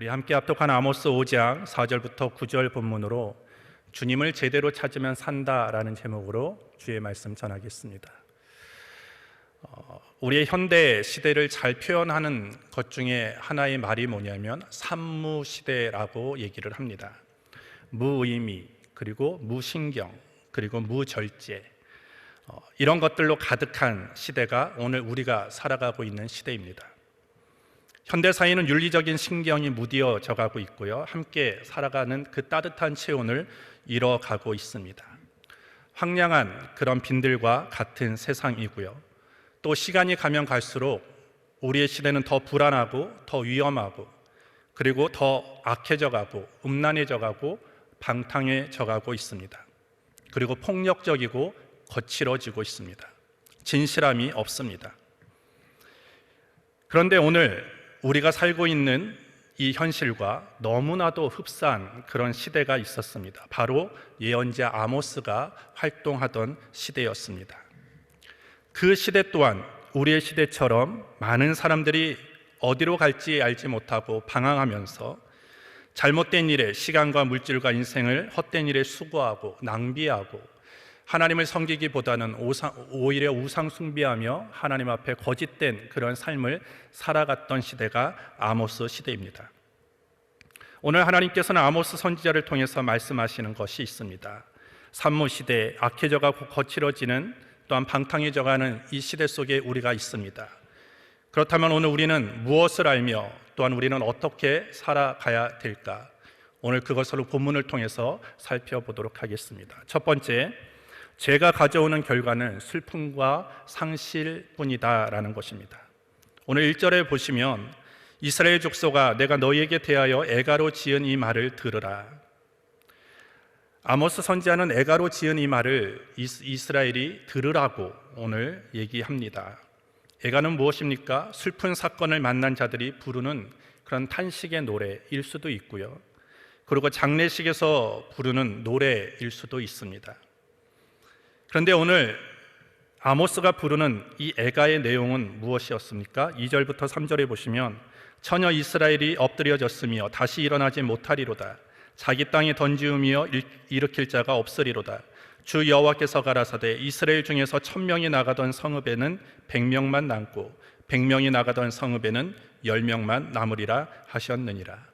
우리 함께 합독한 아모스 5장 4절부터 9절 본문으로 주님을 제대로 찾으면 산다라는 제목으로 주의 말씀 전하겠습니다. 우리의 현대 시대를 잘 표현하는 것 중에 하나의 말이 뭐냐면 산무시대라고 얘기를 합니다. 무의미, 그리고 무신경, 그리고 무절제, 이런 것들로 가득한 시대가 오늘 우리가 살아가고 있는 시대입니다. 현대사회는 윤리적인 신경이 무뎌져 가고 있고요, 함께 살아가는 그 따뜻한 체온을 잃어가고 있습니다. 황량한 그런 빈들과 같은 세상이고요, 또 시간이 가면 갈수록 우리의 시대는 더 불안하고 더 위험하고, 그리고 더 악해져 가고 음란해져 가고 방탕해져 가고 있습니다. 그리고 폭력적이고 거칠어지고 있습니다. 진실함이 없습니다. 그런데 오늘 우리가 살고 있는 이 현실과 너무나도 흡사한 그런 시대가 있었습니다. 바로 예언자 아모스가 활동하던 시대였습니다. 그 시대 또한 우리의 시대처럼 많은 사람들이 어디로 갈지 알지 못하고 방황하면서 잘못된 일에 시간과 물질과 인생을 헛된 일에 수고하고 낭비하고 하나님을 섬기기보다는 오히려 우상 숭배하며 하나님 앞에 거짓된 그런 삶을 살아갔던 시대가 아모스 시대입니다. 오늘 하나님께서는 아모스 선지자를 통해서 말씀하시는 것이 있습니다. 산무시대, 악해져가고 거칠어지는, 또한 방탕해져가는 이 시대 속에 우리가 있습니다. 그렇다면 오늘 우리는 무엇을 알며 또한 우리는 어떻게 살아가야 될까? 오늘 그것을 본문을 통해서 살펴보도록 하겠습니다. 첫 번째, 죄가 가져오는 결과는 슬픔과 상실뿐이다라는 것입니다. 오늘 1절에 보시면 이스라엘 족속아 내가 너희에게 대하여 애가로 지은 이 말을 들으라. 아모스 선지자는 애가로 지은 이 말을 이스라엘이 들으라고 오늘 얘기합니다. 애가는 무엇입니까? 슬픈 사건을 만난 자들이 부르는 그런 탄식의 노래일 수도 있고요, 그리고 장례식에서 부르는 노래일 수도 있습니다. 그런데 오늘 아모스가 부르는 이 애가의 내용은 무엇이었습니까? 2절부터 3절에 보시면 처녀 이스라엘이 엎드려졌으며 다시 일어나지 못하리로다. 자기 땅에 던지우며 일으킬 자가 없으리로다. 주 여호와께서 가라사대 이스라엘 중에서 1000명이 나가던 성읍에는 100명만 남고 100명이 나가던 성읍에는 10명만 남으리라 하셨느니라.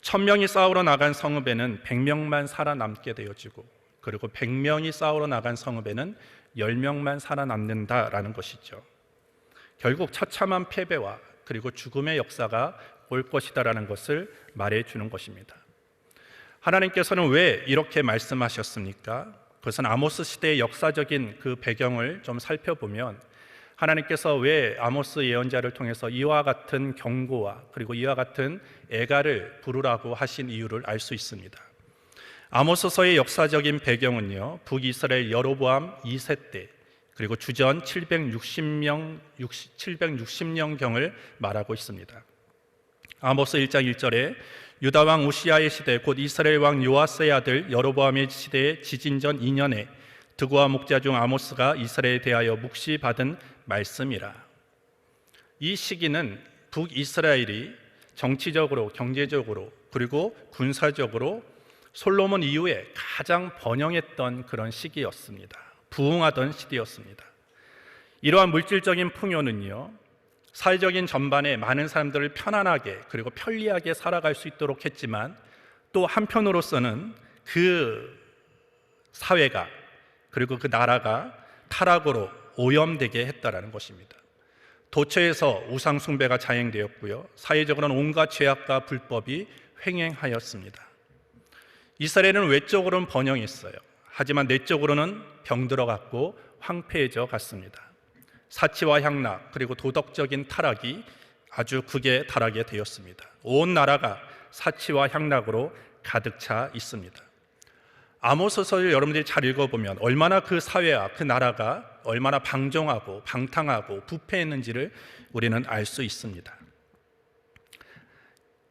1000명이 싸우러 나간 성읍에는 100명만 살아남게 되어지고, 그리고 100명이 싸우러 나간 성읍에는 10명만 살아남는다라는 것이죠. 결국 처참한 패배와 그리고 죽음의 역사가 올 것이다라는 것을 말해주는 것입니다. 하나님께서는 왜 이렇게 말씀하셨습니까? 그것은 아모스 시대의 역사적인 그 배경을 좀 살펴보면 하나님께서 왜 아모스 예언자를 통해서 이와 같은 경고와 그리고 이와 같은 애가를 부르라고 하신 이유를 알 수 있습니다. 아모스서의 역사적인 배경은요, 북이스라엘 여로보암 2세 때, 그리고 주전 760년경을 말하고 있습니다. 아모스 1장 1절에 유다 왕 우시아의 시대, 곧 이스라엘 왕 요아스의 아들 여로보암의 시대의 지진전 2년에 드고와 목자 중 아모스가 이스라엘에 대하여 묵시 받은 말씀이라. 이 시기는 북이스라엘이 정치적으로, 경제적으로, 그리고 군사적으로 솔로몬 이후에 가장 번영했던 그런 시기였습니다. 부흥하던 시대였습니다. 이러한 물질적인 풍요는요, 사회적인 전반에 많은 사람들을 편안하게 그리고 편리하게 살아갈 수 있도록 했지만, 또 한편으로서는 그 사회가 그리고 그 나라가 타락으로 오염되게 했다라는 것입니다. 도처에서 우상 숭배가 자행되었고요, 사회적으로는 온갖 죄악과 불법이 횡행하였습니다. 이스라엘은 외적으로는 번영했어요. 하지만 내적으로는 병들어갔고 황폐해져 갔습니다. 사치와 향락 그리고 도덕적인 타락이 아주 극에 달하게 되었습니다. 온 나라가 사치와 향락으로 가득 차 있습니다. 아모스서를 여러분들이 잘 읽어보면 얼마나 그 사회와 그 나라가 얼마나 방종하고 방탕하고 부패했는지를 우리는 알 수 있습니다.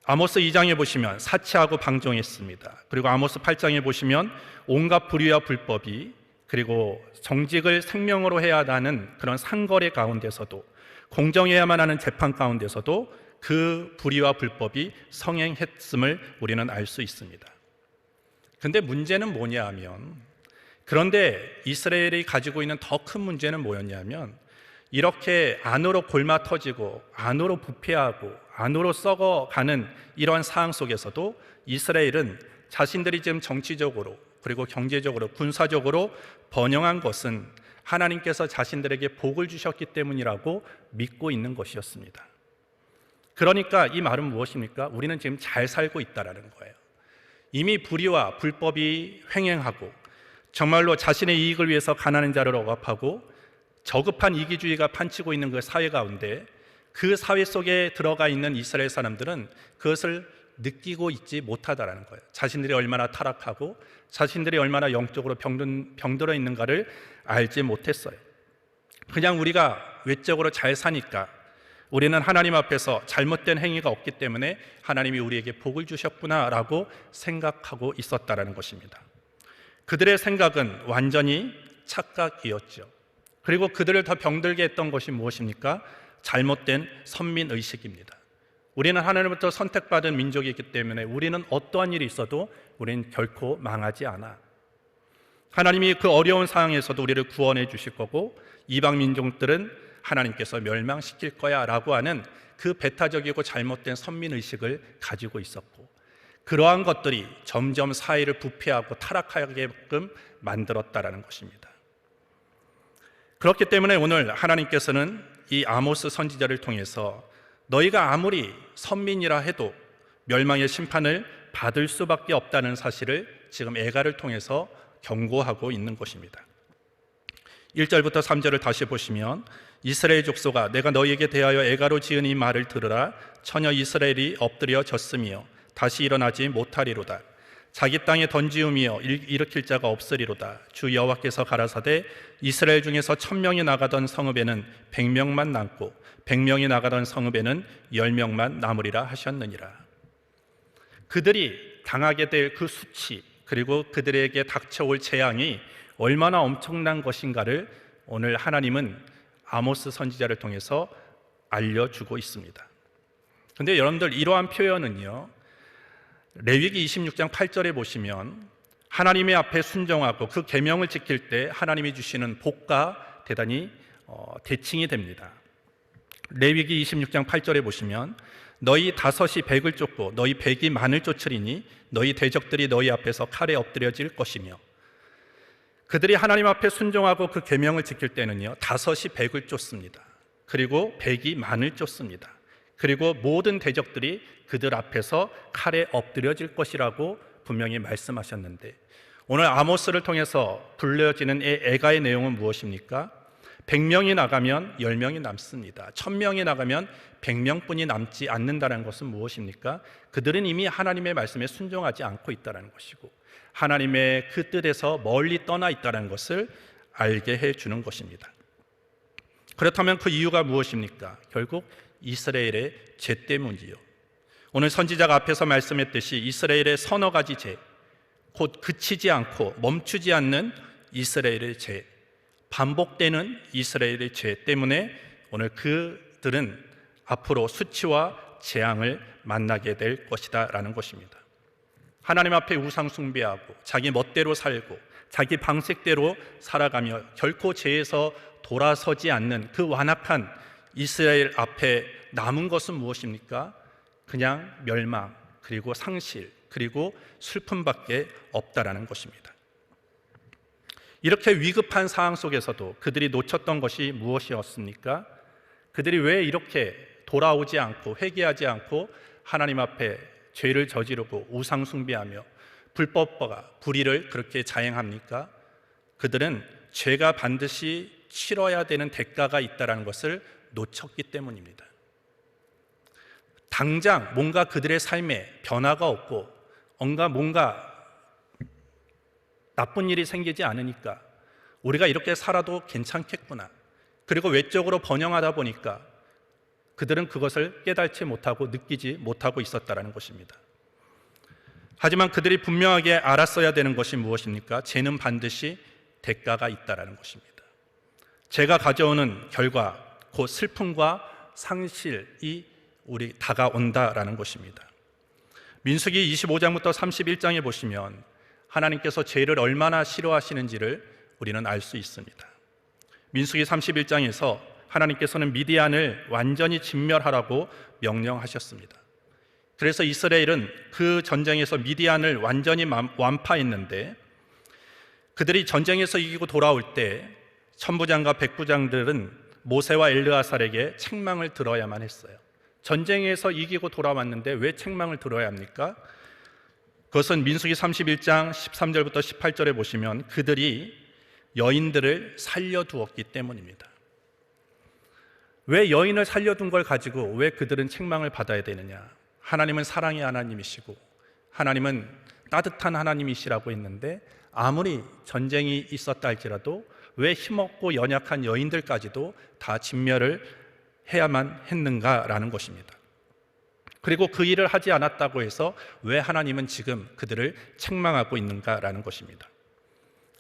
아모스 2장에 보시면 사치하고 방종했습니다. 그리고 아모스 8장에 보시면 온갖 불의와 불법이, 그리고 정직을 생명으로 해야 하는 그런 상거래 가운데서도, 공정해야만 하는 재판 가운데서도 그 불의와 불법이 성행했음을 우리는 알 수 있습니다. 근데 문제는 뭐냐 하면, 그런데 이스라엘이 가지고 있는 더 큰 문제는 뭐였냐면, 이렇게 안으로 골마 터지고 안으로 부패하고 안으로 썩어가는 이러한 상황 속에서도 이스라엘은 자신들이 지금 정치적으로 그리고 경제적으로 군사적으로 번영한 것은 하나님께서 자신들에게 복을 주셨기 때문이라고 믿고 있는 것이었습니다. 그러니까 이 말은 무엇입니까? 우리는 지금 잘 살고 있다는 거예요. 이미 불의와 불법이 횡행하고 정말로 자신의 이익을 위해서 가난한 자를 억압하고 저급한 이기주의가 판치고 있는 그 사회 가운데, 그 사회 속에 들어가 있는 이스라엘 사람들은 그것을 느끼고 있지 못하다라는 거예요. 자신들이 얼마나 타락하고 자신들이 얼마나 영적으로 병들어 있는가를 알지 못했어요. 그냥 우리가 외적으로 잘 사니까, 우리는 하나님 앞에서 잘못된 행위가 없기 때문에 하나님이 우리에게 복을 주셨구나라고 생각하고 있었다라는 것입니다. 그들의 생각은 완전히 착각이었죠. 그리고 그들을 더 병들게 했던 것이 무엇입니까? 잘못된 선민의식입니다. 우리는 하나님부터 선택받은 민족이기 때문에 우리는 어떠한 일이 있어도 우리는 결코 망하지 않아. 하나님이 그 어려운 상황에서도 우리를 구원해 주실 거고, 이방 민족들은 하나님께서 멸망시킬 거야 라고 하는 그 배타적이고 잘못된 선민의식을 가지고 있었고, 그러한 것들이 점점 사회를 부패하고 타락하게끔 만들었다라는 것입니다. 그렇기 때문에 오늘 하나님께서는 이 아모스 선지자를 통해서 너희가 아무리 선민이라 해도 멸망의 심판을 받을 수밖에 없다는 사실을 지금 애가를 통해서 경고하고 있는 것입니다. 1절부터 3절을 다시 보시면, 이스라엘 족속아 내가 너희에게 대하여 애가로 지은 이 말을 들으라. 처녀 이스라엘이 엎드려 졌으며 다시 일어나지 못하리로다. 자기 땅에 던지우며 일으킬 자가 없으리로다. 주 여호와께서 가라사대 이스라엘 중에서 1000명이 나가던 성읍에는 100명만 남고 100명이 나가던 성읍에는 10명만 남으리라 하셨느니라. 그들이 당하게 될 그 수치, 그리고 그들에게 닥쳐올 재앙이 얼마나 엄청난 것인가를 오늘 하나님은 아모스 선지자를 통해서 알려주고 있습니다. 그런데 여러분들, 이러한 표현은요, 레위기 26장 8절에 보시면 하나님의 앞에 순종하고 그 계명을 지킬 때 하나님이 주시는 복과 대단히 대칭이 됩니다. 레위기 26장 8절에 보시면, 너희 5이 100을 쫓고 너희 100이 만을 쫓으리니 너희 대적들이 너희 앞에서 칼에 엎드려질 것이며, 그들이 하나님 앞에 순종하고 그 계명을 지킬 때는요, 5이 100을 쫓습니다. 그리고 100이 만을 쫓습니다. 그리고 모든 대적들이 그들 앞에서 칼에 엎드려질 것이라고 분명히 말씀하셨는데, 오늘 아모스를 통해서 불려지는 애가의 내용은 무엇입니까? 100명이 나가면 10명이 남습니다. 1000명이 나가면 100명뿐이 남지 않는다는 것은 무엇입니까? 그들은 이미 하나님의 말씀에 순종하지 않고 있다는 것이고, 하나님의 그 뜻에서 멀리 떠나 있다는 것을 알게 해주는 것입니다. 그렇다면 그 이유가 무엇입니까? 결국 이스라엘의 죄 때문이요. 오늘 선지자가 앞에서 말씀했듯이 이스라엘의 서너 가지 죄, 곧 그치지 않고 멈추지 않는 이스라엘의 죄, 반복되는 이스라엘의 죄 때문에 오늘 그들은 앞으로 수치와 재앙을 만나게 될 것이다 라는 것입니다. 하나님 앞에 우상 숭배하고 자기 멋대로 살고 자기 방식대로 살아가며 결코 죄에서 돌아서지 않는 그 완악한 이스라엘 앞에 남은 것은 무엇입니까? 그냥 멸망, 그리고 상실, 그리고 슬픔밖에 없다라는 것입니다. 이렇게 위급한 상황 속에서도 그들이 놓쳤던 것이 무엇이었습니까? 그들이 왜 이렇게 돌아오지 않고 회개하지 않고 하나님 앞에 죄를 저지르고 우상 숭배하며 불법과 불의를 그렇게 자행합니까? 그들은 죄가 반드시 치러야 되는 대가가 있다는 것을 놓쳤기 때문입니다. 당장 뭔가 그들의 삶에 변화가 없고 뭔가 나쁜 일이 생기지 않으니까 우리가 이렇게 살아도 괜찮겠구나, 그리고 외적으로 번영하다 보니까 그들은 그것을 깨닫지 못하고 느끼지 못하고 있었다는 것입니다. 하지만 그들이 분명하게 알았어야 되는 것이 무엇입니까? 죄는 반드시 대가가 있다는 것입니다. 죄가 가져오는 결과, 곧 슬픔과 상실이 우리 다가온다라는 것입니다. 민수기 25장부터 31장에 보시면 하나님께서 죄를 얼마나 싫어하시는지를 우리는 알 수 있습니다. 민수기 31장에서 하나님께서는 미디안을 완전히 진멸하라고 명령하셨습니다. 그래서 이스라엘은 그 전쟁에서 미디안을 완전히 완파했는데, 그들이 전쟁에서 이기고 돌아올 때 천부장과 백부장들은 모세와 엘르아살에게 책망을 들어야만 했어요. 전쟁에서 이기고 돌아왔는데 왜 책망을 들어야 합니까? 그것은 민수기 31장 13절부터 18절에 보시면 그들이 여인들을 살려두었기 때문입니다. 왜 여인을 살려둔 걸 가지고 왜 그들은 책망을 받아야 되느냐? 하나님은 사랑의 하나님이시고 하나님은 따뜻한 하나님이시라고 했는데, 아무리 전쟁이 있었다 할지라도 왜 힘없고 연약한 여인들까지도 다 진멸을 해야만 했는가라는 것입니다. 그리고 그 일을 하지 않았다고 해서 왜 하나님은 지금 그들을 책망하고 있는가라는 것입니다.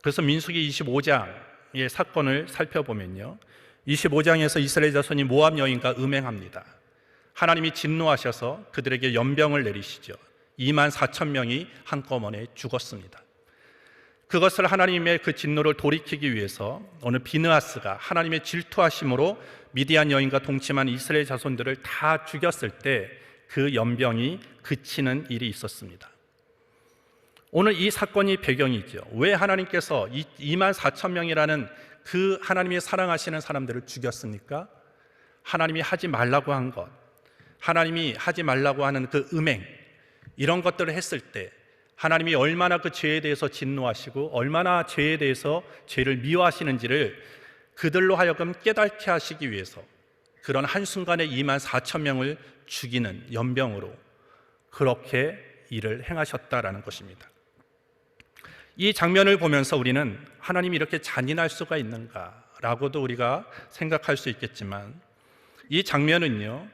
그래서 민수기 25장의 사건을 살펴보면요, 25장에서 이스라엘 자손이 모압 여인과 음행합니다. 하나님이 진노하셔서 그들에게 연병을 내리시죠. 24,000명이 한꺼번에 죽었습니다. 그것을 하나님의 그 진노를 돌이키기 위해서 어느 비느하스가 하나님의 질투하심으로 미디안 여인과 동침한 이스라엘 자손들을 다 죽였을 때 그 연병이 그치는 일이 있었습니다. 오늘 이 사건이 배경이죠. 왜 하나님께서 24,000명이라는 그 하나님이 사랑하시는 사람들을 죽였습니까? 하나님이 하지 말라고 한 것, 하나님이 하지 말라고 하는 그 음행, 이런 것들을 했을 때 하나님이 얼마나 그 죄에 대해서 진노하시고 얼마나 죄에 대해서 죄를 미워하시는지를 그들로 하여금 깨닫게 하시기 위해서 그런 한순간에 24,000명을 죽이는 연병으로 그렇게 일을 행하셨다라는 것입니다. 이 장면을 보면서 우리는 하나님이 이렇게 잔인할 수가 있는가라고도 우리가 생각할 수 있겠지만, 이 장면은요,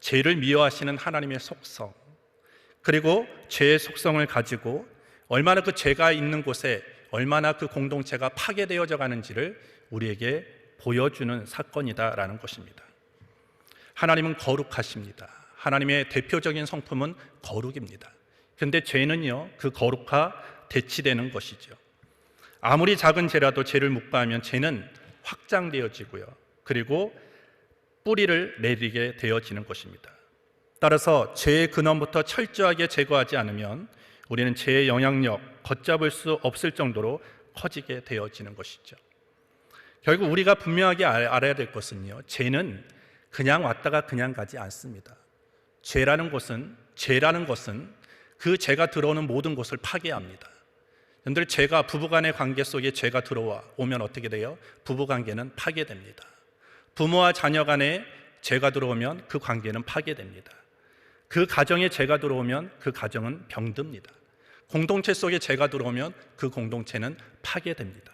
죄를 미워하시는 하나님의 속성, 그리고 죄의 속성을 가지고 얼마나 그 죄가 있는 곳에 얼마나 그 공동체가 파괴되어져 가는지를 우리에게 보여주는 사건이다라는 것입니다. 하나님은 거룩하십니다. 하나님의 대표적인 성품은 거룩입니다. 그런데 죄는요, 그 거룩과 대치되는 것이죠. 아무리 작은 죄라도 죄를 묵과하면 죄는 확장되어지고요, 그리고 뿌리를 내리게 되어지는 것입니다. 따라서 죄의 근원부터 철저하게 제거하지 않으면 우리는 죄의 영향력 걷잡을 수 없을 정도로 커지게 되어지는 것이죠. 결국 우리가 분명하게 알아야 될 것은요, 죄는 그냥 왔다가 그냥 가지 않습니다. 죄라는 것은 그 죄가 들어오는 모든 것을 파괴합니다. 여러분들, 죄가 부부간의 관계 속에 죄가 들어오면 어떻게 돼요? 부부관계는 파괴됩니다. 부모와 자녀 간에 죄가 들어오면 그 관계는 파괴됩니다. 그 가정에 죄가 들어오면 그 가정은 병듭니다. 공동체 속에 죄가 들어오면 그 공동체는 파괴됩니다.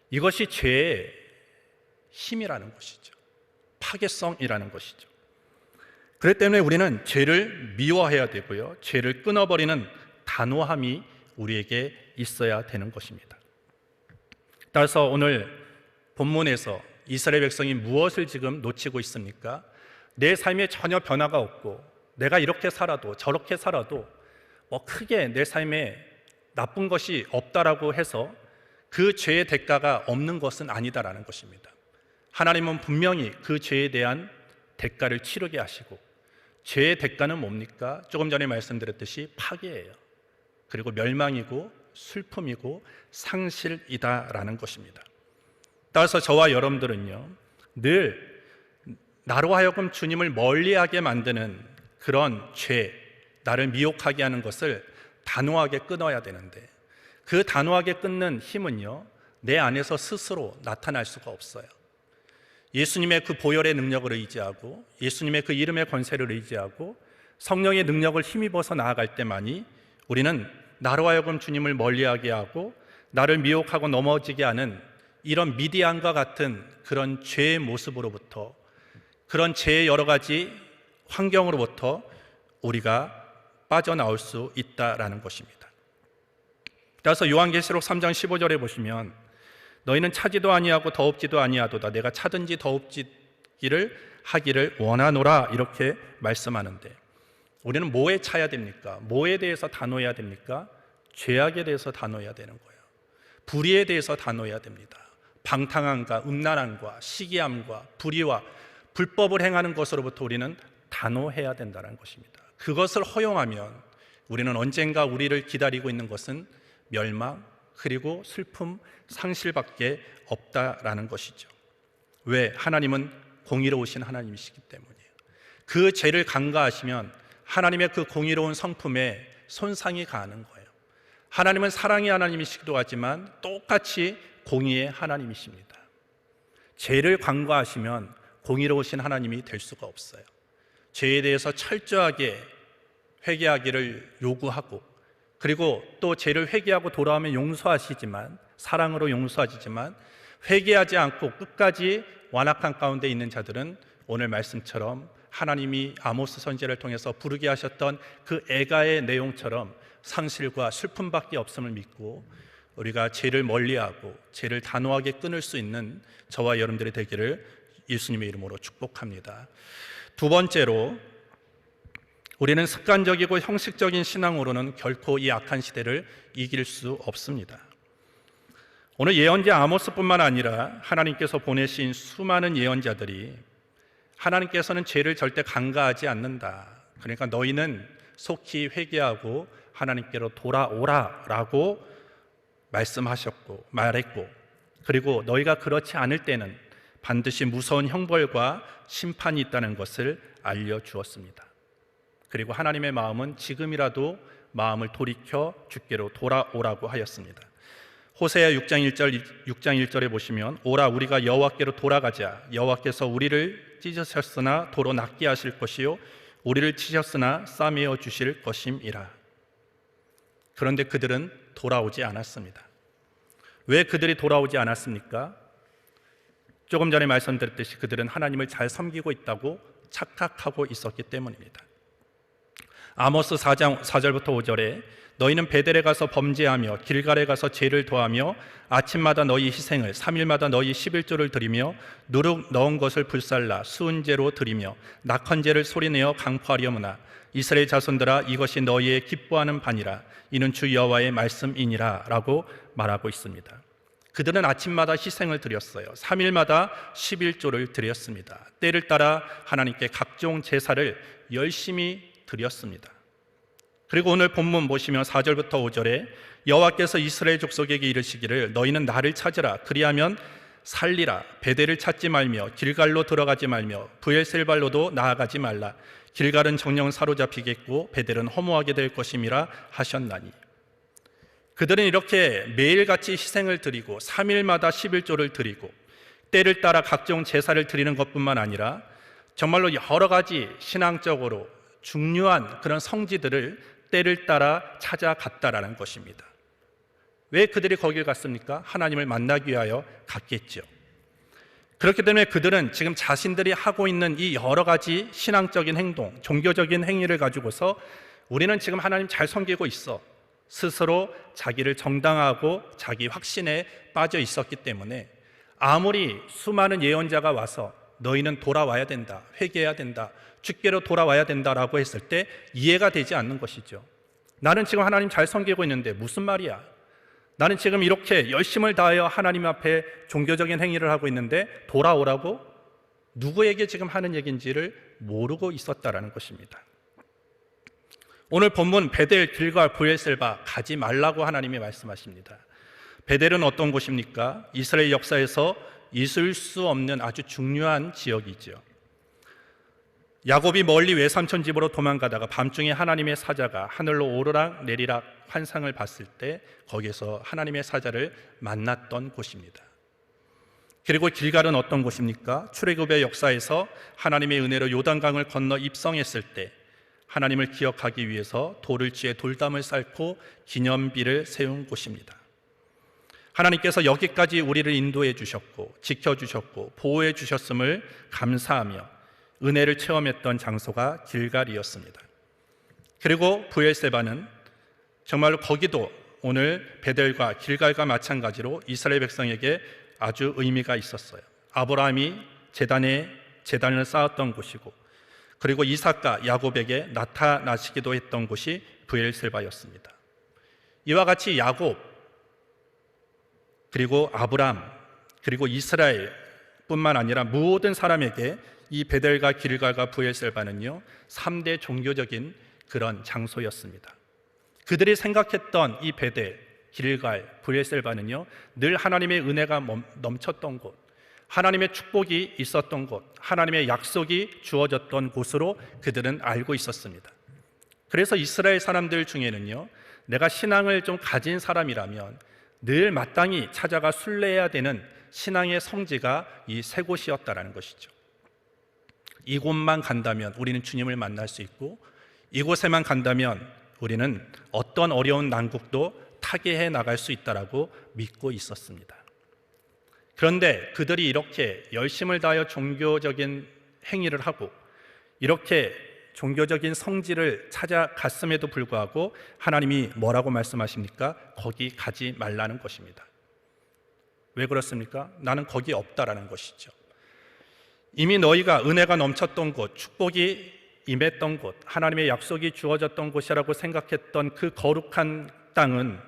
이것이 죄의 힘이라는 것이죠. 파괴성이라는 것이죠. 그렇기 때문에 우리는 죄를 미워해야 되고요, 죄를 끊어버리는 단호함이 우리에게 있어야 되는 것입니다. 따라서 오늘 본문에서 이스라엘 백성이 무엇을 지금 놓치고 있습니까? 내 삶에 전혀 변화가 없고 내가 이렇게 살아도 저렇게 살아도 크게 내 삶에 나쁜 것이 없다라고 해서 그 죄의 대가가 없는 것은 아니다라는 것입니다. 하나님은 분명히 그 죄에 대한 대가를 치르게 하시고, 죄의 대가는 뭡니까? 조금 전에 말씀드렸듯이 파괴예요. 그리고 멸망이고 슬픔이고 상실이다라는 것입니다. 따라서 저와 여러분들은요, 늘 나로 하여금 주님을 멀리하게 만드는 그런 죄, 나를 미혹하게 하는 것을 단호하게 끊어야 되는데, 그 단호하게 끊는 힘은요, 내 안에서 스스로 나타날 수가 없어요. 예수님의 그 보혈의 능력을 의지하고 예수님의 그 이름의 권세를 의지하고 성령의 능력을 힘입어서 나아갈 때만이 우리는 나로 하여금 주님을 멀리하게 하고 나를 미혹하고 넘어지게 하는 이런 미디안과 같은 그런 죄의 모습으로부터, 그런 죄의 여러 가지 환경으로부터 우리가 빠져나올 수 있다라는 것입니다. 따라서 요한계시록 3장 15절에 보시면, 너희는 차지도 아니하고 더웁지도 아니하도다. 내가 차든지 하기를 원하노라 이렇게 말씀하는데, 우리는 뭐에 차야 됩니까? 뭐에 대해서 단호해야 됩니까? 죄악에 대해서 단호해야 되는 거예요. 불의에 대해서 단호해야 됩니다. 방탕함과 음란함과 시기함과 불의와 불법을 행하는 것으로부터 우리는 단호해야 된다는 것입니다. 그것을 허용하면 우리는 언젠가 우리를 기다리고 있는 것은 멸망 그리고 슬픔, 상실밖에 없다라는 것이죠. 왜? 하나님은 공의로우신 하나님이시기 때문이에요. 그 죄를 간과하시면 하나님의 그 공의로운 성품에 손상이 가는 거예요. 하나님은 사랑의 하나님이시기도 하지만 똑같이 공의의 하나님이십니다. 죄를 간과하시면 공의로우신 하나님이 될 수가 없어요. 죄에 대해서 철저하게 회개하기를 요구하고, 그리고 또 죄를 회개하고 돌아오면 용서하시지만, 사랑으로 용서하시지만, 회개하지 않고 끝까지 완악한 가운데 있는 자들은 오늘 말씀처럼 하나님이 아모스 선지자를 통해서 부르게 하셨던 그 애가의 내용처럼 상실과 슬픔밖에 없음을 믿고, 우리가 죄를 멀리하고 죄를 단호하게 끊을 수 있는 저와 여러분들이 되기를 예수님의 이름으로 축복합니다. 두 번째로, 우리는 습관적이고 형식적인 신앙으로는 결코 이 악한 시대를 이길 수 없습니다. 오늘 예언자 아모스뿐만 아니라 하나님께서 보내신 수많은 예언자들이 하나님께서는 죄를 절대 간과하지 않는다, 그러니까 너희는 속히 회개하고 하나님께로 돌아오라 라고 말씀하셨고 말했고, 그리고 너희가 그렇지 않을 때는 반드시 무서운 형벌과 심판이 있다는 것을 알려주었습니다. 그리고 하나님의 마음은 지금이라도 마음을 돌이켜 주께로 돌아오라고 하였습니다. 호세아 6장 1절에 보시면, 오라 우리가 여호와께로 돌아가자. 여호와께서 우리를 찢으셨으나 도로 낫게 하실 것이요 우리를 치셨으나 싸매어 주실 것임이라. 그런데 그들은 돌아오지 않았습니다. 왜 그들이 돌아오지 않았습니까? 조금 전에 말씀드렸듯이 그들은 하나님을 잘 섬기고 있다고 착각하고 있었기 때문입니다. 아모스 4장 4절부터 5절에 너희는 베델에 가서 범죄하며 길갈에 가서 죄를 더하며 아침마다 너희 희생을 3일마다 너희 11조를 드리며 누룩 넣은 것을 불살라 수은제로 드리며 낙헌제를 소리내어 강포하려무나 이스라엘 자손들아 이것이 너희의 기뻐하는 바니라 이는 주 여호와의 말씀이니라 라고 말하고 있습니다. 그들은 아침마다 희생을 드렸어요. 3일마다 11조를 드렸습니다. 때를 따라 하나님께 각종 제사를 열심히 드렸습니다. 그리고 오늘 본문 보시면 4절부터 5절에 여호와께서 이스라엘 족속에게 이르시기를 너희는 나를 찾으라 그리하면 살리라. 베델을 찾지 말며 길갈로 들어가지 말며 브엘셀발로도 나아가지 말라. 길갈은 정령 사로잡히겠고 베델은 허무하게 될 것임이라 하셨나니. 그들은 이렇게 매일같이 희생을 드리고 3일마다 11조를 드리고 때를 따라 각종 제사를 드리는 것뿐만 아니라 정말로 여러 가지 신앙적으로 중요한 그런 성지들을 때를 따라 찾아갔다라는 것입니다. 왜 그들이 거길 갔습니까? 하나님을 만나기 위하여 갔겠죠. 그렇기 때문에 그들은 지금 자신들이 하고 있는 이 여러 가지 신앙적인 행동, 종교적인 행위를 가지고서 우리는 지금 하나님 잘 섬기고 있어, 스스로 자기를 정당화하고 자기 확신에 빠져 있었기 때문에 아무리 수많은 예언자가 와서 너희는 돌아와야 된다, 회개해야 된다, 주께로 돌아와야 된다라고 했을 때 이해가 되지 않는 것이죠. 나는 지금 하나님 잘 섬기고 있는데 무슨 말이야? 나는 지금 이렇게 열심을 다하여 하나님 앞에 종교적인 행위를 하고 있는데 돌아오라고? 누구에게 지금 하는 얘기인지를 모르고 있었다라는 것입니다. 오늘 본문 베델, 길갈, 브엘셀바 가지 말라고 하나님이 말씀하십니다. 베델은 어떤 곳입니까? 이스라엘 역사에서 있을 수 없는 아주 중요한 지역이죠. 야곱이 멀리 외삼촌 집으로 도망가다가 밤중에 하나님의 사자가 하늘로 오르락 내리락 환상을 봤을 때 거기에서 하나님의 사자를 만났던 곳입니다. 그리고 길갈은 어떤 곳입니까? 출애굽의 역사에서 하나님의 은혜로 요단강을 건너 입성했을 때 하나님을 기억하기 위해서 돌을 쥐에 돌담을 쌓고 기념비를 세운 곳입니다. 하나님께서 여기까지 우리를 인도해 주셨고 지켜주셨고 보호해 주셨음을 감사하며 은혜를 체험했던 장소가 길갈이었습니다. 그리고 브엘세바는 정말로 거기도 오늘 베델과 길갈과 마찬가지로 이스라엘 백성에게 아주 의미가 있었어요. 아브라함이 제단에 제단을 쌓았던 곳이고, 그리고 이삭과 야곱에게 나타나시기도 했던 곳이 브엘세바였습니다. 이와 같이 야곱, 그리고 아브람, 그리고 이스라엘 뿐만 아니라 모든 사람에게 이 베델과 길갈과 브엘세바는요 3대 종교적인 그런 장소였습니다. 그들이 생각했던 이 베델, 길갈, 브엘세바는요 늘 하나님의 은혜가 넘쳤던 곳, 하나님의 축복이 있었던 곳, 하나님의 약속이 주어졌던 곳으로 그들은 알고 있었습니다. 그래서 이스라엘 사람들 중에는요 내가 신앙을 좀 가진 사람이라면 늘 마땅히 찾아가 순례해야 되는 신앙의 성지가 이 세 곳이었다라는 것이죠. 이곳만 간다면 우리는 주님을 만날 수 있고, 이곳에만 간다면 우리는 어떤 어려운 난국도 타개해 나갈 수 있다라고 믿고 있었습니다. 그런데 그들이 이렇게 열심을 다하여 종교적인 행위를 하고 이렇게 종교적인 성지를 찾아갔음에도 불구하고 하나님이 뭐라고 말씀하십니까? 거기 가지 말라는 것입니다. 왜 그렇습니까? 나는 거기 없다라는 것이죠. 이미 너희가 은혜가 넘쳤던 곳, 축복이 임했던 곳, 하나님의 약속이 주어졌던 곳이라고 생각했던 그 거룩한 땅은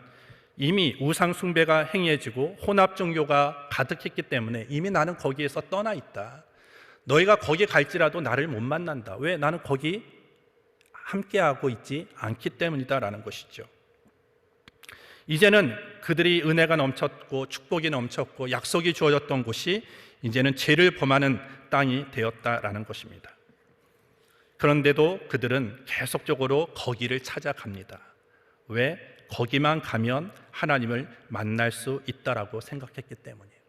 이미 우상 숭배가 행해지고 혼합 종교가 가득했기 때문에 이미 나는 거기에서 떠나 있다. 너희가 거기 갈지라도 나를 못 만난다. 왜? 나는 거기 함께하고 있지 않기 때문이다라는 것이죠. 이제는 그들이 은혜가 넘쳤고 축복이 넘쳤고 약속이 주어졌던 곳이 이제는 죄를 범하는 땅이 되었다라는 것입니다. 그런데도 그들은 계속적으로 거기를 찾아갑니다. 왜? 거기만 가면 하나님을 만날 수 있다라고 생각했기 때문이에요.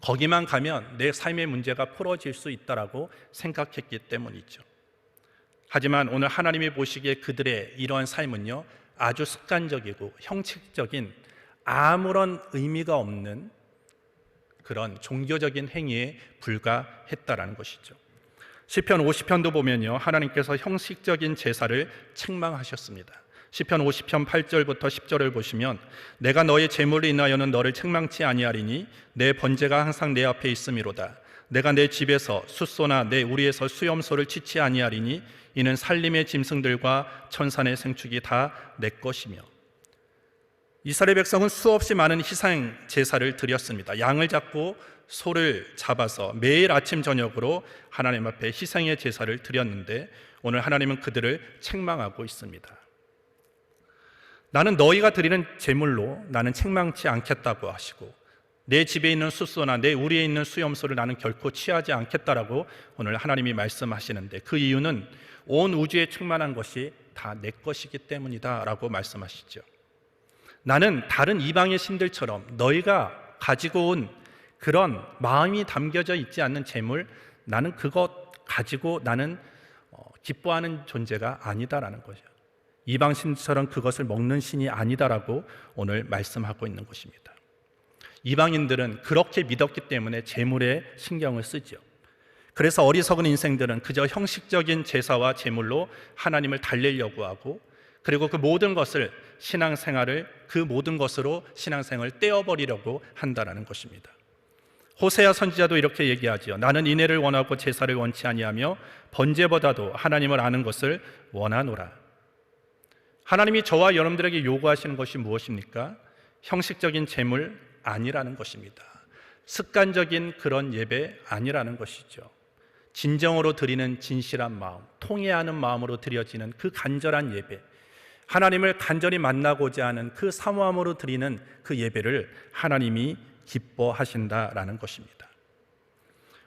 거기만 가면 내 삶의 문제가 풀어질 수 있다라고 생각했기 때문이죠. 하지만 오늘 하나님이 보시기에 그들의 이러한 삶은요 아주 습관적이고 형식적인 아무런 의미가 없는 그런 종교적인 행위에 불과했다라는 것이죠. 시편 50편도 보면요 하나님께서 형식적인 제사를 책망하셨습니다. 시편 50편 8절부터 10절을 보시면 내가 너의 재물로 인하여는 너를 책망치 아니하리니 내 번제가 항상 내 앞에 있음이로다. 내가 내 집에서 숫소나 내 우리에서 수염소를 치지 아니하리니 이는 살림의 짐승들과 천산의 생축이 다 내 것이며. 이스라엘 백성은 수없이 많은 희생 제사를 드렸습니다. 양을 잡고 소를 잡아서 매일 아침 저녁으로 하나님 앞에 희생의 제사를 드렸는데 오늘 하나님은 그들을 책망하고 있습니다. 나는 너희가 드리는 제물로 나는 책망치 않겠다고 하시고 내 집에 있는 숫소나 내 우리에 있는 수염소를 나는 결코 취하지 않겠다라고 오늘 하나님이 말씀하시는데 그 이유는 온 우주에 충만한 것이 다 내 것이기 때문이다 라고 말씀하시죠. 나는 다른 이방의 신들처럼 너희가 가지고 온 그런 마음이 담겨져 있지 않는 재물, 나는 그것 가지고 나는 기뻐하는 존재가 아니다라는 거죠. 이방 신처럼 그것을 먹는 신이 아니다라고 오늘 말씀하고 있는 것입니다. 이방인들은 그렇게 믿었기 때문에 재물에 신경을 쓰죠. 그래서 어리석은 인생들은 그저 형식적인 제사와 제물로 하나님을 달래려고 하고 그리고 그 모든 것을 신앙생활을 그 모든 것으로 신앙생활을 떼어버리려고 한다는 것입니다. 호세아 선지자도 이렇게 얘기하지요. 나는 인애를 원하고 제사를 원치 아니하며 번제보다도 하나님을 아는 것을 원하노라. 하나님이 저와 여러분들에게 요구하시는 것이 무엇입니까? 형식적인 제물 아니라는 것입니다. 습관적인 그런 예배 아니라는 것이죠. 진정으로 드리는 진실한 마음, 통회하는 마음으로 드려지는 그 간절한 예배, 하나님을 간절히 만나고자 하는 그 사모함으로 드리는 그 예배를 하나님이 기뻐하신다라는 것입니다.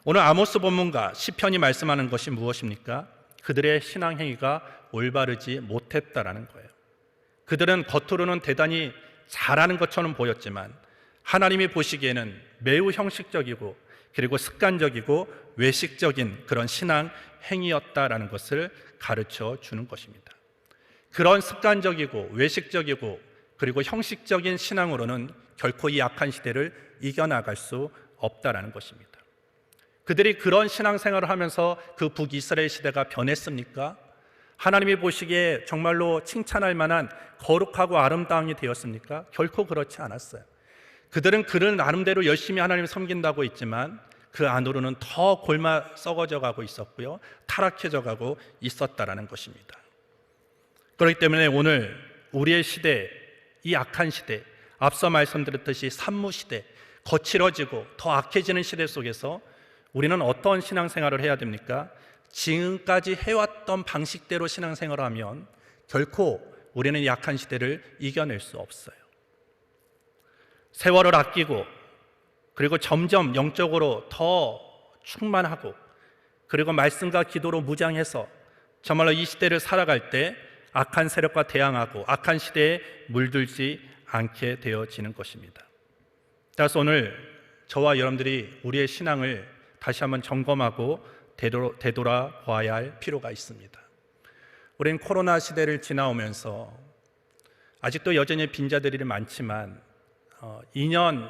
오늘 아모스 본문과 시편이 말씀하는 것이 무엇입니까? 그들의 신앙행위가 올바르지 못했다라는 거예요. 그들은 겉으로는 대단히 잘하는 것처럼 보였지만 하나님이 보시기에는 매우 형식적이고 그리고 습관적이고 외식적인 그런 신앙 행위였다라는 것을 가르쳐 주는 것입니다. 그런 습관적이고 외식적이고 그리고 형식적인 신앙으로는 결코 이 악한 시대를 이겨나갈 수 없다라는 것입니다. 그들이 그런 신앙생활을 하면서 그 북이스라엘 시대가 변했습니까? 하나님이 보시기에 정말로 칭찬할 만한 거룩하고 아름다움이 되었습니까? 결코 그렇지 않았어요. 그들은 그런 나름대로 열심히 하나님을 섬긴다고 했지만 그 안으로는 더 골마 썩어져 가고 있었고요, 타락해져 가고 있었다라는 것입니다. 그렇기 때문에 오늘 우리의 시대, 이 악한 시대, 앞서 말씀드렸듯이 산무 시대, 거칠어지고 더 악해지는 시대 속에서 우리는 어떤 신앙생활을 해야 됩니까? 지금까지 해왔던 방식대로 신앙생활을 하면 결코 우리는 이 악한 시대를 이겨낼 수 없어요. 세월을 아끼고, 그리고 점점 영적으로 더 충만하고, 그리고 말씀과 기도로 무장해서 정말로 이 시대를 살아갈 때 악한 세력과 대항하고 악한 시대에 물들지 않게 되어지는 것입니다. 따라서 오늘 저와 여러분들이 우리의 신앙을 다시 한번 점검하고 되돌아봐야 할 필요가 있습니다. 우리는 코로나 시대를 지나오면서 아직도 여전히 빈자들이 많지만 2년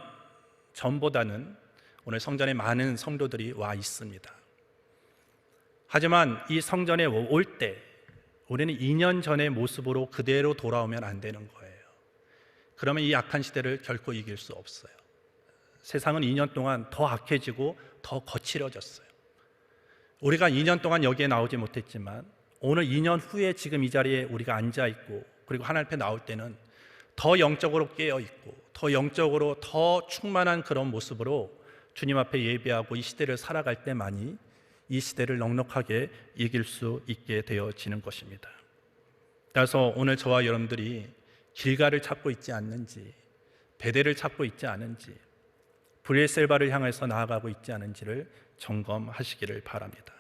전보다는 오늘 성전에 많은 성도들이 와 있습니다. 하지만 이 성전에 올 때 우리는 2년 전의 모습으로 그대로 돌아오면 안 되는 거예요. 그러면 이 악한 시대를 결코 이길 수 없어요. 세상은 2년 동안 더 악해지고 더 거칠어졌어요. 우리가 2년 동안 여기에 나오지 못했지만 오늘 2년 후에 지금 이 자리에 우리가 앉아 있고, 그리고 하나님 앞에 나올 때는 더 영적으로 깨어 있고 더 영적으로 더 충만한 그런 모습으로 주님 앞에 예배하고 이 시대를 살아갈 때만이 이 시대를 넉넉하게 이길 수 있게 되어지는 것입니다. 따라서 오늘 저와 여러분들이 길가를 찾고 있지 않는지, 베델을 찾고 있지 않은지, 브리에셀바를 향해서 나아가고 있지 않은지를 점검하시기를 바랍니다.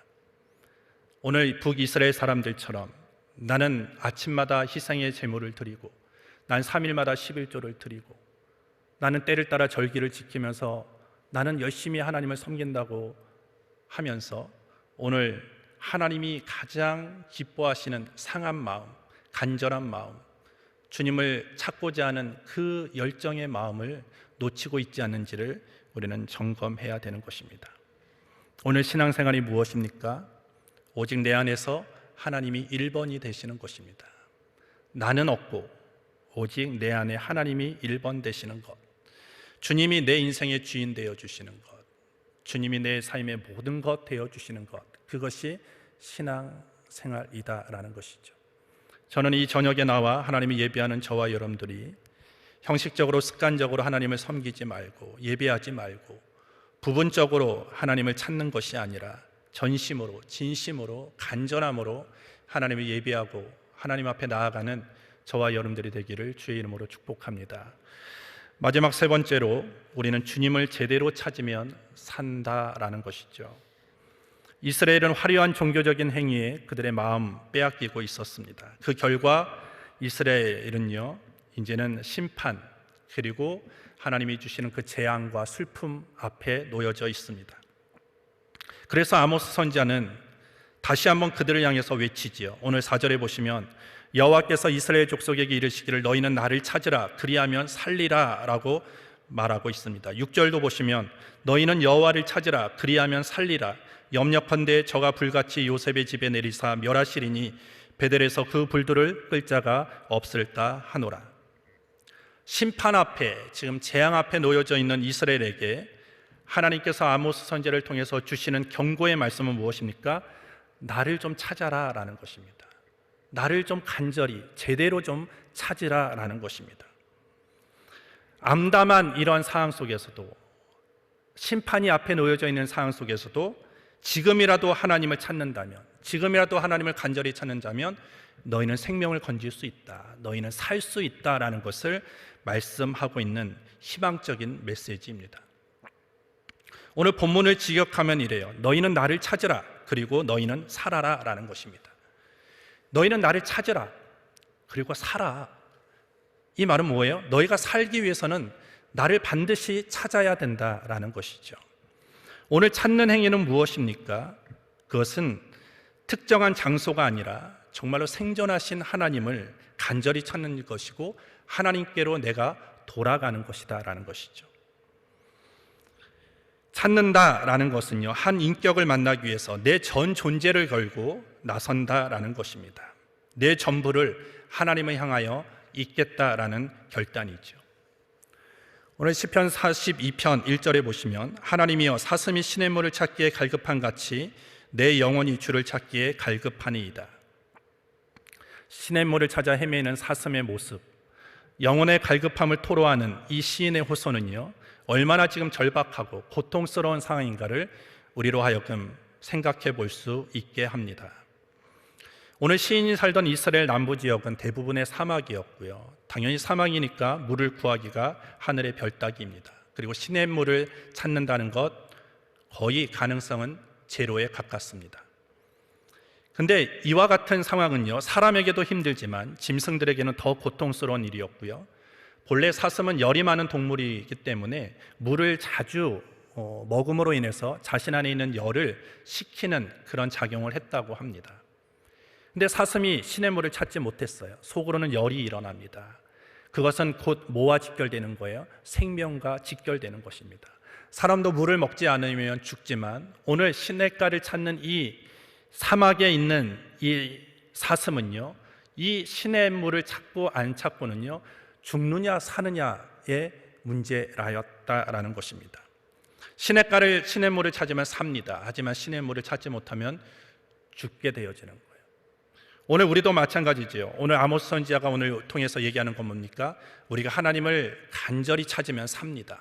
오늘 북이스라엘 사람들처럼 나는 아침마다 희생의 제물을 드리고, 난 3일마다 11조를 드리고, 나는 때를 따라 절기를 지키면서 나는 열심히 하나님을 섬긴다고 하면서 오늘 하나님이 가장 기뻐하시는 상한 마음, 간절한 마음, 주님을 찾고자 하는 그 열정의 마음을 놓치고 있지 않는지를 우리는 점검해야 되는 것입니다. 오늘 신앙생활이 무엇입니까? 오직 내 안에서 하나님이 1번이 되시는 것입니다. 나는 없고 오직 내 안에 하나님이 1번 되시는 것, 주님이 내 인생의 주인 되어 주시는 것, 주님이 내 삶의 모든 것 되어 주시는 것, 그것이 신앙생활이다라는 것이죠. 저는 이 저녁에 나와 하나님을 예배하는 저와 여러분들이 형식적으로 습관적으로 하나님을 섬기지 말고 예배하지 말고 부분적으로 하나님을 찾는 것이 아니라 전심으로, 진심으로, 간절함으로 하나님을 예배하고 하나님 앞에 나아가는 저와 여러분들이 되기를 주의 이름으로 축복합니다. 마지막 세 번째로 우리는 주님을 제대로 찾으면 산다라는 것이죠. 이스라엘은 화려한 종교적인 행위에 그들의 마음 빼앗기고 있었습니다. 그 결과 이스라엘은요, 이제는 심판 그리고 하나님이 주시는 그 재앙과 슬픔 앞에 놓여져 있습니다. 그래서 아모스 선지자는 다시 한번 그들을 향해서 외치지요. 오늘 4절에 보시면 여호와께서 이스라엘 족속에게 이르시기를 너희는 나를 찾으라 그리하면 살리라 라고 말하고 있습니다. 6절도 보시면 너희는 여호와를 찾으라 그리하면 살리라 염려컨대 저가 불같이 요셉의 집에 내리사 멸하시리니 베델에서 그 불들을 끌 자가 없을까 하노라. 심판 앞에, 지금 재앙 앞에 놓여져 있는 이스라엘에게 하나님께서 아모스 선지자를 통해서 주시는 경고의 말씀은 무엇입니까? 나를 좀 찾아라 라는 것입니다. 나를 좀 간절히 제대로 좀 찾으라 라는 것입니다. 암담한 이런 상황 속에서도, 심판이 앞에 놓여져 있는 상황 속에서도 지금이라도 하나님을 찾는다면, 지금이라도 하나님을 간절히 찾는다면 너희는 생명을 건질 수 있다, 너희는 살 수 있다라는 것을 말씀하고 있는 희망적인 메시지입니다. 오늘 본문을 직역하면 이래요. 너희는 나를 찾으라 그리고 너희는 살아라 라는 것입니다. 너희는 나를 찾으라 그리고 살아. 이 말은 뭐예요? 너희가 살기 위해서는 나를 반드시 찾아야 된다라는 것이죠. 오늘 찾는 행위는 무엇입니까? 그것은 특정한 장소가 아니라 정말로 생존하신 하나님을 간절히 찾는 것이고 하나님께로 내가 돌아가는 것이다 라는 것이죠. 찾는다라는 것은요, 한 인격을 만나기 위해서 내 전 존재를 걸고 나선다라는 것입니다. 내 전부를 하나님을 향하여 있겠다라는 결단이죠. 오늘 시편 42편 1절에 보시면 하나님이여 사슴이 시냇물을 찾기에 갈급한 같이 내 영혼이 주를 찾기에 갈급하니이다. 시냇물을 찾아 헤매는 사슴의 모습, 영혼의 갈급함을 토로하는 이 시인의 호소는요, 얼마나 지금 절박하고 고통스러운 상황인가를 우리로 하여금 생각해 볼 수 있게 합니다. 오늘 시인이 살던 이스라엘 남부 지역은 대부분의 사막이었고요, 당연히 사막이니까 물을 구하기가 하늘의 별 따기입니다. 그리고 시냇물을 찾는다는 것, 거의 가능성은 제로에 가깝습니다. 근데 이와 같은 상황은요, 사람에게도 힘들지만 짐승들에게는 더 고통스러운 일이었고요, 본래 사슴은 열이 많은 동물이기 때문에 물을 자주 먹음으로 인해서 자신 안에 있는 열을 식히는 그런 작용을 했다고 합니다. 근데 사슴이 시냇물을 찾지 못했어요. 속으로는 열이 일어납니다. 그것은 곧 뭐와 직결되는 거예요? 생명과 직결되는 것입니다. 사람도 물을 먹지 않으면 죽지만 오늘 시냇가를 찾는 이 사막에 있는 이 사슴은요, 이 시냇물을 찾고 안 찾고는요, 죽느냐 사느냐의 문제라였다라는 것입니다. 시냇물을 찾으면 삽니다. 하지만 시냇물을 찾지 못하면 죽게 되어지는 거예요. 오늘 우리도 마찬가지죠. 오늘 아모스 선지자가 오늘 통해서 얘기하는 건 뭡니까? 우리가 하나님을 간절히 찾으면 삽니다.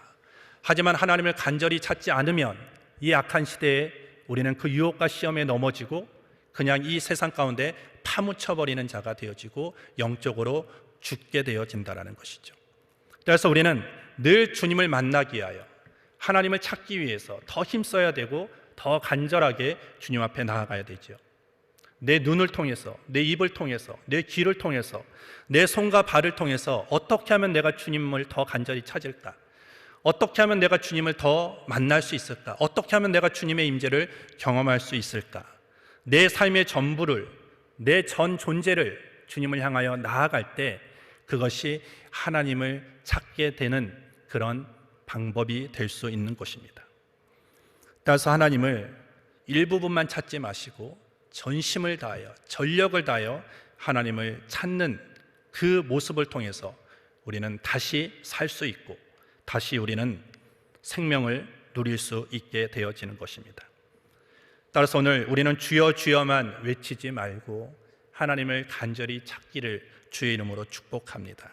하지만 하나님을 간절히 찾지 않으면 이 악한 시대에 우리는 그 유혹과 시험에 넘어지고 그냥 이 세상 가운데 파묻혀버리는 자가 되어지고 영적으로 죽게 되어진다는 것이죠. 그래서 우리는 늘 주님을 만나기 위하여 하나님을 찾기 위해서 더 힘써야 되고 더 간절하게 주님 앞에 나아가야 되죠. 내 눈을 통해서, 내 입을 통해서, 내 귀를 통해서, 내 손과 발을 통해서 어떻게 하면 내가 주님을 더 간절히 찾을까? 어떻게 하면 내가 주님을 더 만날 수 있을까? 어떻게 하면 내가 주님의 임재를 경험할 수 있을까? 내 삶의 전부를, 내 전 존재를 주님을 향하여 나아갈 때 그것이 하나님을 찾게 되는 그런 방법이 될 수 있는 것입니다. 따라서 하나님을 일부분만 찾지 마시고 전심을 다하여, 전력을 다하여 하나님을 찾는 그 모습을 통해서 우리는 다시 살 수 있고 다시 우리는 생명을 누릴 수 있게 되어지는 것입니다. 따라서 오늘 우리는 주여 주여만 외치지 말고 하나님을 간절히 찾기를 주의 이름으로 축복합니다.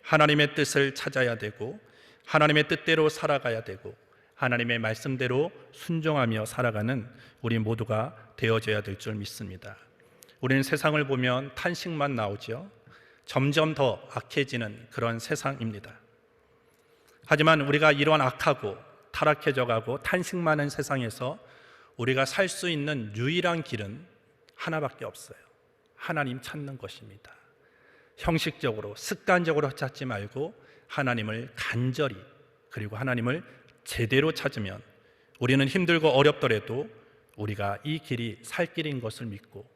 하나님의 뜻을 찾아야 되고 하나님의 뜻대로 살아가야 되고 하나님의 말씀대로 순종하며 살아가는 우리 모두가 되어져야 될 줄 믿습니다. 우리는 세상을 보면 탄식만 나오죠. 점점 더 악해지는 그런 세상입니다. 하지만 우리가 이러한 악하고 타락해져가고 탄식 많은 세상에서 우리가 살 수 있는 유일한 길은 하나밖에 없어요. 하나님 찾는 것입니다. 형식적으로 습관적으로 찾지 말고 하나님을 간절히, 그리고 하나님을 제대로 찾으면 우리는 힘들고 어렵더라도 우리가 이 길이 살 길인 것을 믿고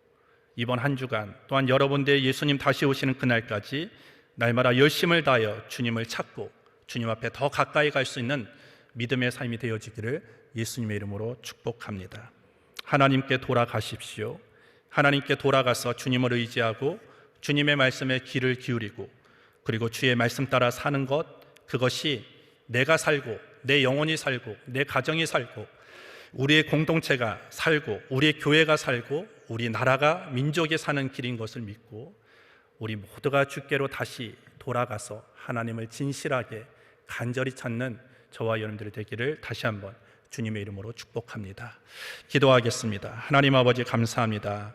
이번 한 주간 또한 여러분들 예수님 다시 오시는 그날까지 날마다 열심을 다하여 주님을 찾고 주님 앞에 더 가까이 갈 수 있는 믿음의 삶이 되어지기를 예수님의 이름으로 축복합니다. 하나님께 돌아가십시오. 하나님께 돌아가서 주님을 의지하고 주님의 말씀에 귀를 기울이고 그리고 주의 말씀 따라 사는 것, 그것이 내가 살고 내 영혼이 살고 내 가정이 살고 우리의 공동체가 살고 우리의 교회가 살고 우리 나라가 민족이 사는 길인 것을 믿고 우리 모두가 주께로 다시 돌아가서 하나님을 진실하게 간절히 찾는 저와 여러분들이 되기를 다시 한번 주님의 이름으로 축복합니다. 기도하겠습니다. 하나님 아버지 감사합니다.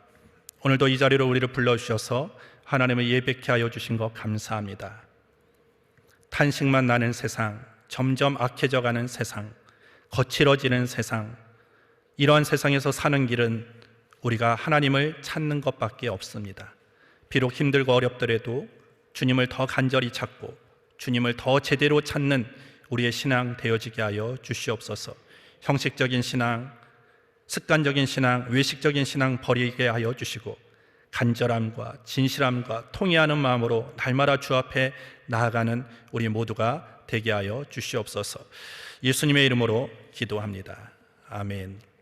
오늘도 이 자리로 우리를 불러주셔서 하나님을 예배케 하여 주신 것 감사합니다. 탄식만 나는 세상, 점점 악해져가는 세상, 거칠어지는 세상, 이러한 세상에서 사는 길은 우리가 하나님을 찾는 것밖에 없습니다. 비록 힘들고 어렵더라도 주님을 더 간절히 찾고 주님을 더 제대로 찾는 우리의 신앙 되어지게 하여 주시옵소서. 형식적인 신앙, 습관적인 신앙, 외식적인 신앙 버리게 하여 주시고 간절함과 진실함과 통회하는 마음으로 날마다 주 앞에 나아가는 우리 모두가 되게 하여 주시옵소서. 예수님의 이름으로 기도합니다. 아멘.